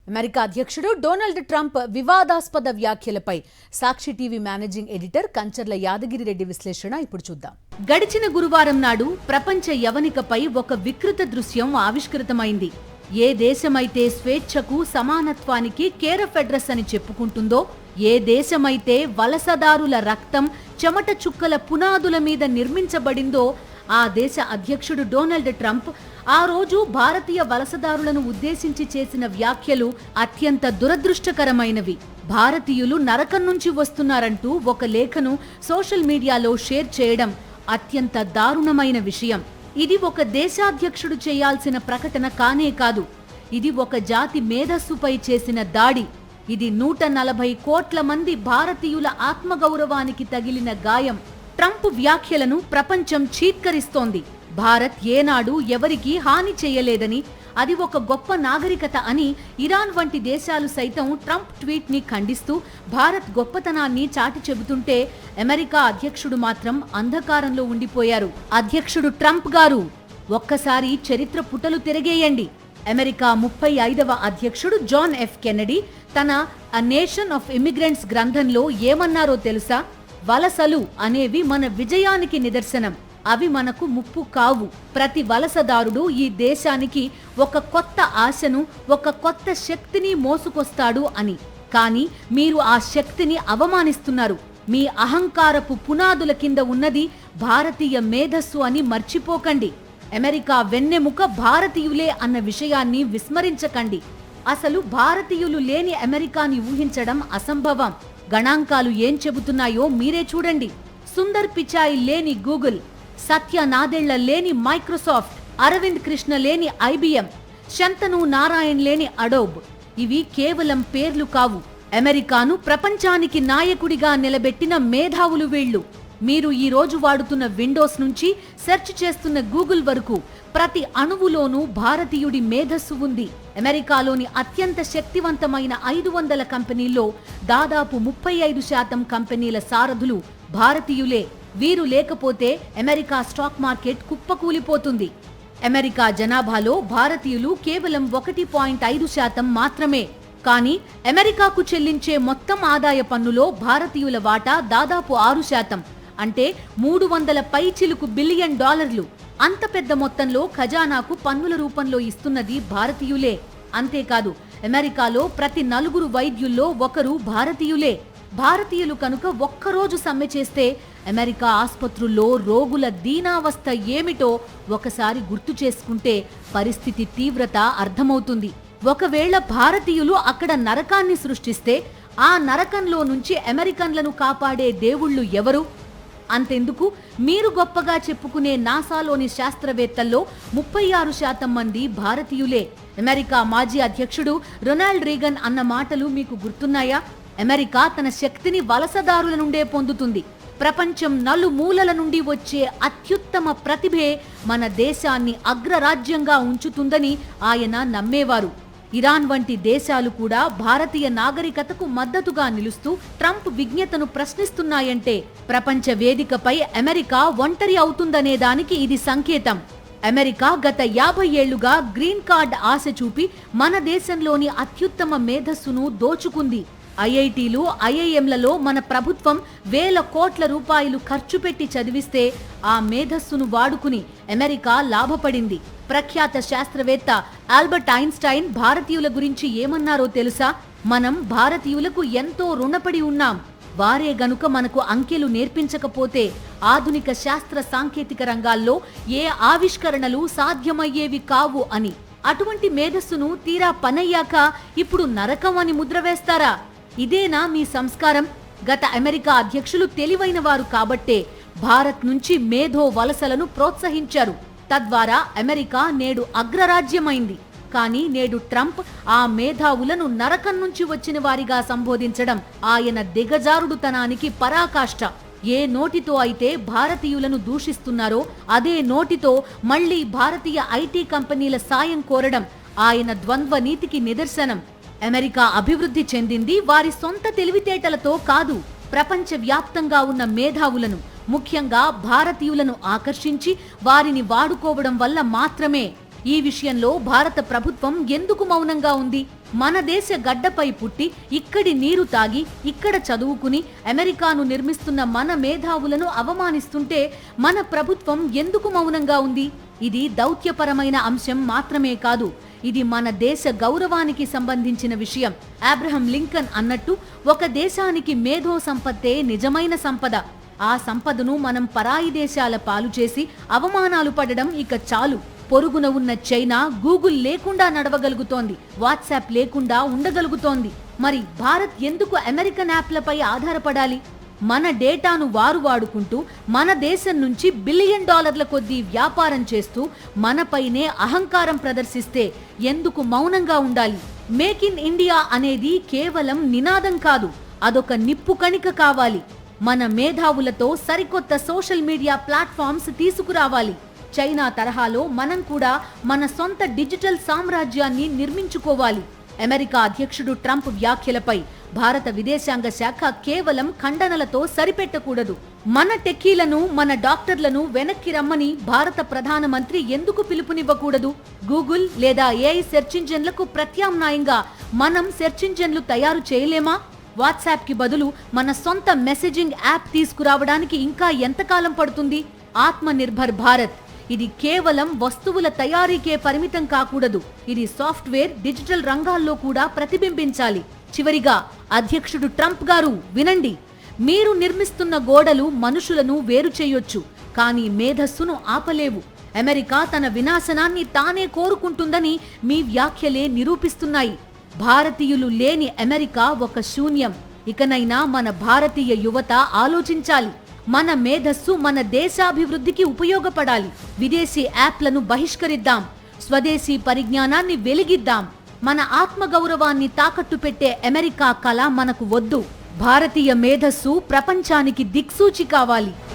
America అధ్యక్షుడు Donald Trump వివాదాస్పద వ్యాఖ్యలపై Sakshi TV managing editor Kancharla Yadagiri Reddy విశ్లేషణ ఇప్పుడు చూద్దాం. గడిచిన గురువారం నాడు ప్రపంచ యవనికపై ఒక వికృత దృశ్యం ఆవిష్కృతమైంది. ఏ దేశమైతే స్వేచ్ఛకు సమానత్వానికి కేర్ ఆఫ్ అడ్రస్ అని చెప్పుకుంటుందో, ఏ దేశమైతే వలసదారుల రక్తం చెమట చుక్కల పునాదుల మీద నిర్మించబడిందో ఆ దేశ అధ్యక్షుడు డొనాల్డ్ ట్రంప్ ఆ రోజు భారతీయ వలసదారులను ఉద్దేశించి చేసిన వ్యాఖ్యలు అత్యంత దురదృష్టకరమైనవి. భారతీయులు నరకం నుంచి వస్తున్నారంటూ ఒక లేఖను సోషల్ మీడియాలో షేర్ చేయడం అత్యంత దారుణమైన విషయం. ఇది ఒక దేశాధ్యక్షుడు చేయాల్సిన ప్రకటన కానే కాదు. ఇది ఒక జాతి మేధస్సుపై చేసిన దాడి. ఇది 140 కోట్ల మంది భారతీయుల ఆత్మగౌరవానికి తగిలిన గాయం. ట్రంప్ వ్యాఖ్యలను ప్రపంచం చీత్కరిస్తోంది. భారత్ ఏనాడు ఎవరికీ హాని చేయలేదని, అది ఒక గొప్ప నాగరికత అని ఇరాన్ వంటి దేశాలు సైతం ట్రంప్ ట్వీట్ ని ఖండిస్తూ భారత్ గొప్పతనాన్ని చాటి చెబుతుంటే, అమెరికా అధ్యక్షుడు మాత్రం అంధకారంలో ఉండిపోయారు. అధ్యక్షుడు ట్రంప్ గారు, ఒక్కసారి చరిత్ర పుటలు తిరగేయండి. అమెరికా 35వ అధ్యక్షుడు జాన్ ఎఫ్ కెన్నడీ తన అ నేషన్ ఆఫ్ ఇమిగ్రెంట్స్ గ్రంథంలో ఏమన్నారో తెలుసా? వలసలు అనేవి మన విజయానికి నిదర్శనం. అవి మనకు ముప్పు కావు. ప్రతి వలసదారుడు ఈ దేశానికి ఒక కొత్త ఆశను, ఒక కొత్త శక్తిని మోసుకొస్తాడు అని. కానీ మీరు ఆ శక్తిని అవమానిస్తున్నారు. మీ అహంకారపు పునాదుల కింద ఉన్నది భారతీయ మేధస్సు అని మర్చిపోకండి. అమెరికా వెన్నెముక భారతీయులే అన్న విషయాన్ని విస్మరించకండి. అసలు భారతీయులు లేని అమెరికాని ఊహించడం అసంభవం. గణాంకాలు ఏం చెబుతున్నాయో మీరే చూడండి. సుందర్ పిచాయ్ లేని గూగుల్, సత్య నాదెళ్ల లేని మైక్రోసాఫ్ట్, అరవింద్ కృష్ణ లేని ఐబిఎం, శంతను నారాయణ్ లేని అడోబ్, ఇవి కేవలం పేర్లు కావు. అమెరికాను ప్రపంచానికి నాయకుడిగా నిలబెట్టిన మేధావులు వీళ్లు. మీరు ఈ రోజు వాడుతున్న విండోస్ నుంచి సెర్చ్ చేస్తున్న గూగుల్ వరకు ప్రతి అణువులోనూ భారతీయుడి మేధస్సు ఉంది. అమెరికాలోని అత్యంత శక్తివంతమైన 500 కంపెనీల్లో దాదాపు 35% కంపెనీల సారథులు భారతీయులే. వీరు లేకపోతే అమెరికా స్టాక్ మార్కెట్ కుప్పకూలిపోతుంది. అమెరికా జనాభాలో భారతీయులు కేవలం 1.5% మాత్రమే. కానీ అమెరికాకు చెల్లించే మొత్తం ఆదాయ పన్నులో భారతీయుల వాటా దాదాపు 6%. అంటే 300 పైచిలుకు బిలియన్ డాలర్లు. అంత పెద్ద మొత్తంలో ఖజానాకు పన్నుల రూపంలో ఇస్తున్నది భారతీయులే. అంతేకాదు, అమెరికాలో ప్రతి 4 వైద్యుల్లో ఒకరు భారతీయులే. భారతీయులు కనుక ఒక్కరోజు సమ్మె చేస్తే అమెరికా ఆసుపత్రుల్లో రోగుల దీనావస్థ ఏమిటో ఒకసారి గుర్తు చేసుకుంటే పరిస్థితి తీవ్రత అర్థమవుతుంది. ఒకవేళ భారతీయులు అక్కడ నరకాన్ని సృష్టిస్తే ఆ నరకంలో నుంచి అమెరికన్లను కాపాడే దేవుళ్ళు ఎవరు? అంతెందుకు, మీరు గొప్పగా చెప్పుకునే నాసాలోని శాస్త్రవేత్తల్లో 36% మంది భారతీయులే. అమెరికా మాజీ అధ్యక్షుడు రొనాల్డ్ రీగన్ అన్న మాటలు మీకు గుర్తున్నాయా? అమెరికా తన శక్తిని వలసదారుల నుండే పొందుతుంది. ప్రపంచం నలుమూలల నుండి వచ్చే అత్యుత్తమ ప్రతిభే మన దేశాన్ని అగ్రరాజ్యంగా ఉంచుతుందని ఆయన నమ్మేవారు. ఇరాన్ వంటి దేశాలు కూడా భారతీయ నాగరికతకు మద్దతుగా నిలుస్తూ ట్రంప్ విజ్ఞతను ప్రశ్నిస్తున్నాయంటే ప్రపంచ వేదికపై అమెరికా ఒంటరి అవుతుందనే దానికి ఇది సంకేతం. అమెరికా గత 50 ఏళ్లుగా గ్రీన్ కార్డ్ ఆశ చూపి మన దేశంలోని అత్యుత్తమ మేధస్సును దోచుకుంది. ఐఐటీలు, ఐఐఎంలలో మన ప్రభుత్వం వేల కోట్ల రూపాయలు ఖర్చు పెట్టి చదివిస్తే ఆ మేధస్సును వాడుకుని అమెరికా లాభపడింది. ప్రఖ్యాత శాస్త్రవేత్త ఆల్బర్ట్ ఐన్స్టైన్ భారతీయుల గురించి ఏమన్నారో తెలుసా? మనం భారతీయులకు ఎంతో రుణపడి ఉన్నాం. వారే గనుక మనకు అంకెలు నేర్పించకపోతే ఆధునిక శాస్త్ర సాంకేతిక రంగాల్లో ఏ ఆవిష్కరణలు సాధ్యమయ్యేవి కావు అని. అటువంటి మేధస్సును తీరా పనయ్యాక ఇప్పుడు నరకం అని ముద్ర వేస్తారా? ఇదేనా మీ సంస్కారం? గత అమెరికా అధ్యక్షులు తెలివైన వారు కాబట్టే భారత్ నుంచి మేధో వలసలను ప్రోత్సహించారు. తద్వారా అమెరికా నేడు అగ్రరాజ్యమైంది. కానీ నేడు ట్రంప్ ఆ మేధావులను నరకం నుంచి వచ్చిన వారిగా సంబోధించడం ఆయన దిగజారుడుతనానికి పరాకాష్ట. ఏ నోటితో అయితే భారతీయులను దూషిస్తున్నారో అదే నోటితో మళ్లీ భారతీయ ఐటీ కంపెనీల సాయం కోరడం ఆయన ద్వంద్వ నీతికి నిదర్శనం. అమెరికా అభివృద్ధి చెందింది వారి సొంత తెలివితేటలతో కాదు, ప్రపంచ వ్యాప్తంగా ఉన్న మేధావులను, ముఖ్యంగా భారతీయులను ఆకర్షించి వారిని వాడుకోవడం వల్ల మాత్రమే. ఈ విషయంలో భారత ప్రభుత్వం ఎందుకు మౌనంగా ఉంది? మన దేశ గడ్డపై పుట్టి ఇక్కడి నీరు తాగి ఇక్కడ చదువుకుని అమెరికాను నిర్మిస్తున్న మన మేధావులను అవమానిస్తుంటే మన ప్రభుత్వం ఎందుకు మౌనంగా ఉంది? ఇది దౌత్యపరమైన అంశం మాత్రమే కాదు, ఇది మన దేశ గౌరవానికి సంబంధించిన విషయం. అబ్రహం లింకన్ అన్నట్టు, ఒక దేశానికి మేధో సంపత్తే నిజమైన సంపద. ఆ సంపదను మనం పరాయి దేశాల పాలు చేసి అవమానాలు పడడం ఇక చాలు. పొరుగున ఉన్న చైనా గూగుల్ లేకుండా నడవగలుగుతోంది, వాట్సాప్ లేకుండా ఉండగలుగుతోంది. మరి భారత్ ఎందుకు అమెరికన్ యాప్లపై ఆధారపడాలి? మన డేటాను వారు వాడుకుంటూ మన దేశం నుంచి బిలియన్ డాలర్ల కొద్దీ వ్యాపారం చేస్తూ మనపైనే అహంకారం ప్రదర్శిస్తే ఎందుకు మౌనంగా ఉండాలి? మేక్ ఇన్ ఇండియా అనేది కేవలం నినాదం కాదు, అదొక నిప్పు కణిక కావాలి. మన మేధావులతో సరికొత్త సోషల్ మీడియా ప్లాట్ఫామ్స్ తీసుకురావాలి. చైనా తరహాలో మనం కూడా మన సొంత డిజిటల్ సామ్రాజ్యాన్ని నిర్మించుకోవాలి. అమెరికా అధ్యక్షుడు ట్రంప్ వ్యాఖ్యలపై భారత విదేశాంగ శాఖ కేవలం ఖండనలతో సరిపెట్టకూడదు. మన టెక్కీలను, మన డాక్టర్లను వెనక్కి రమ్మని భారత ప్రధానమంత్రి ఎందుకు పిలుపునివ్వకూడదు? గూగుల్ లేదా ఏఐ సెర్చ్ ఇంజన్లకు ప్రత్యామ్నాయంగా మనం సెర్చ్ ఇంజన్లు తయారు చేయలేమా? వాట్సాప్ కి బదులు మన సొంత మెసేజింగ్ యాప్ తీసుకురావడానికి ఇంకా ఎంతకాలం పడుతుంది? ఆత్మ నిర్భర్ భారత్ ఇది కేవలం వస్తువుల తయారీకే పరిమితం కాకూడదు. ఇది సాఫ్ట్వేర్, డిజిటల్ రంగాల్లో కూడా ప్రతిబింబించాలి. చివరిగా అధ్యక్షుడు ట్రంప్ గారు వినండి, మీరు నిర్మిస్తున్న గోడలు మనుషులను వేరు చేయొచ్చు, కానీ మేధస్సును ఆపలేవు. అమెరికా తన వినాశనాన్ని తానే కోరుకుంటుందని మీ వ్యాఖ్యలే నిరూపిస్తున్నాయి. భారతీయులు లేని అమెరికా ఒక శూన్యం. ఇకనైనా మన భారతీయ యువత ఆలోచించాలి. మన మేధస్సు మన దేశాభివృద్ధికి ఉపయోగపడాలి. విదేశీ యాప్లను బహిష్కరిద్దాం, స్వదేశీ పరిజ్ఞానాన్ని వెలిగిద్దాం. మన ఆత్మగౌరవాన్ని తాకట్టు పెట్టే అమెరికా కళ మనకు వద్దు. భారతీయ మేధస్సు ప్రపంచానికి దిక్సూచి కావాలి.